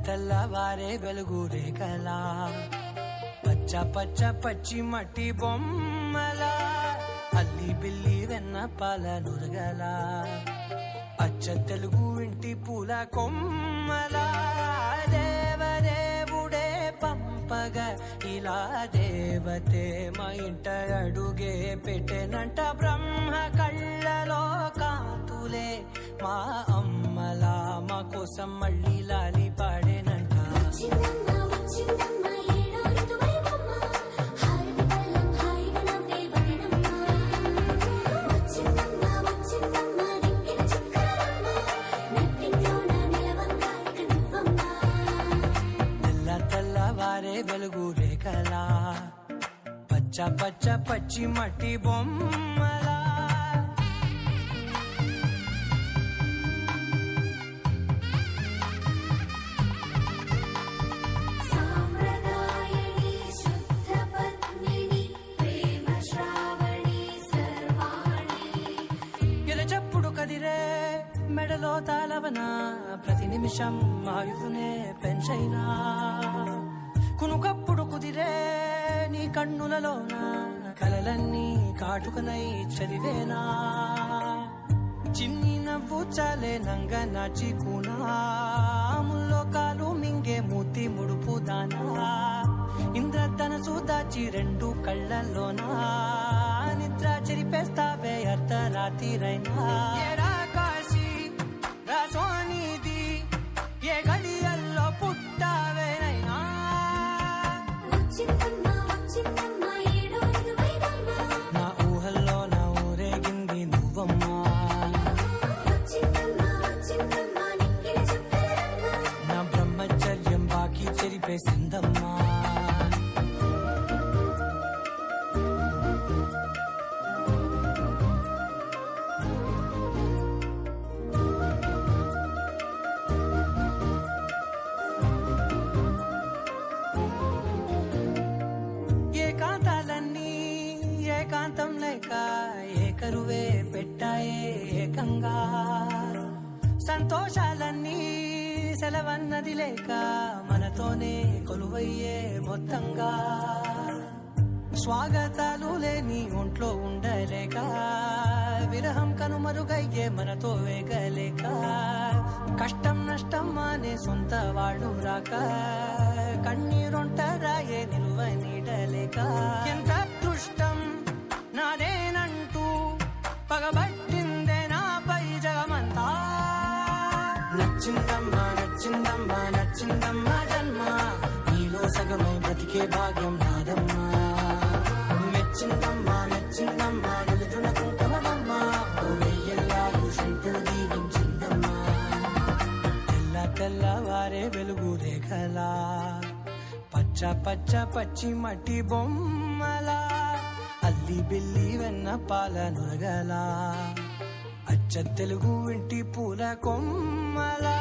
తెల్లవారే వెలుగు రేఖలా పచ్చ పచ్చ పచ్చి మట్టి బొమ్మలా అల్లి బిల్లి వెన్న పాల నురగలా అచ్చ తెలుగు ఇంటి పూల కొమ్మలా దేవదేవుడే పంపగా ఇలా దేవతే మా ఇంట అడుగే పెట్టెనంట బ్రహ్మ కళ్ళలో కాంతులే మా అమ్మలా మా కోసం మళ్ళీ లాలి పాడేనంట. తెల్లవారే వెలుగు రేఖలా పచ్చ పచ్చ పచ్చి మట్టి బొమ్మలా కదిరే మెడలో తాళవన ప్రతి నిమిషం ఆయుధునే పెంచైనా కునుకప్పుడు కుదిరే నీ కన్నులలోన కలలన్నీ కాటుకనై చదివేనా చిన్ని నవ్వు చాలే నంగ నాచి కూనాముల్లో కాలు మింగే మూతి ముడుపు దానా ఇంద్రధనసు దాచి రెండు కళ్ళల్లోనా నిద్ర చెరిపేస్తావే అర్ధరాత్రిరైనా ఏరా కాశీ రాసోనిది ఏ గడియల్లో పుట్టావేనైనా నా ఊహల్లో నా ఊరేగింది నువ్వమ్మా నా బ్రహ్మచర్యం బాకీ చెరిపేసిందమ్మా ఏకాంతం లేక ఏకరువే పెట్టాయే ఏకంగా సంతోషాలన్నీ సెలవన్నది లేక మనతోనే కొలువయ్యే మొత్తంగా స్వాగతాలు లేని ఒంట్లో ఉండలేక విరహం కనుమరుగయ్యే మనతో వేగలేక కష్టం నష్టం అనే సొంత వాళ్ళు రాక కన్నీరొంటరాయే నిలువ నీడలేక ఎంత అదృష్టం నాదేనంటూ పగబట్టిందే నాపై జగమంతా నచ్చిందమ్మా నచ్చిందమ్మా నచ్చిందమ్మా జన్మ నీలో సగమై బ్రతికే భాగ్యం నాదమ్మా మెచ్చిందమ్మా మెచ్చిందమ్మా నిలుతున్న కుంకుమమ్మా వెయ్యల్లాలు శంకులు దీవించిందమ్మా తెల్లవారే వెలుగు రేఖలా పచ్చ పచ్చ పచ్చి మట్టి బొమ్మలా అల్లి బిల్లి వెన్న పాల నురగలా అచ్చ తెలుగు ఇంటి పూల కొమ్మలా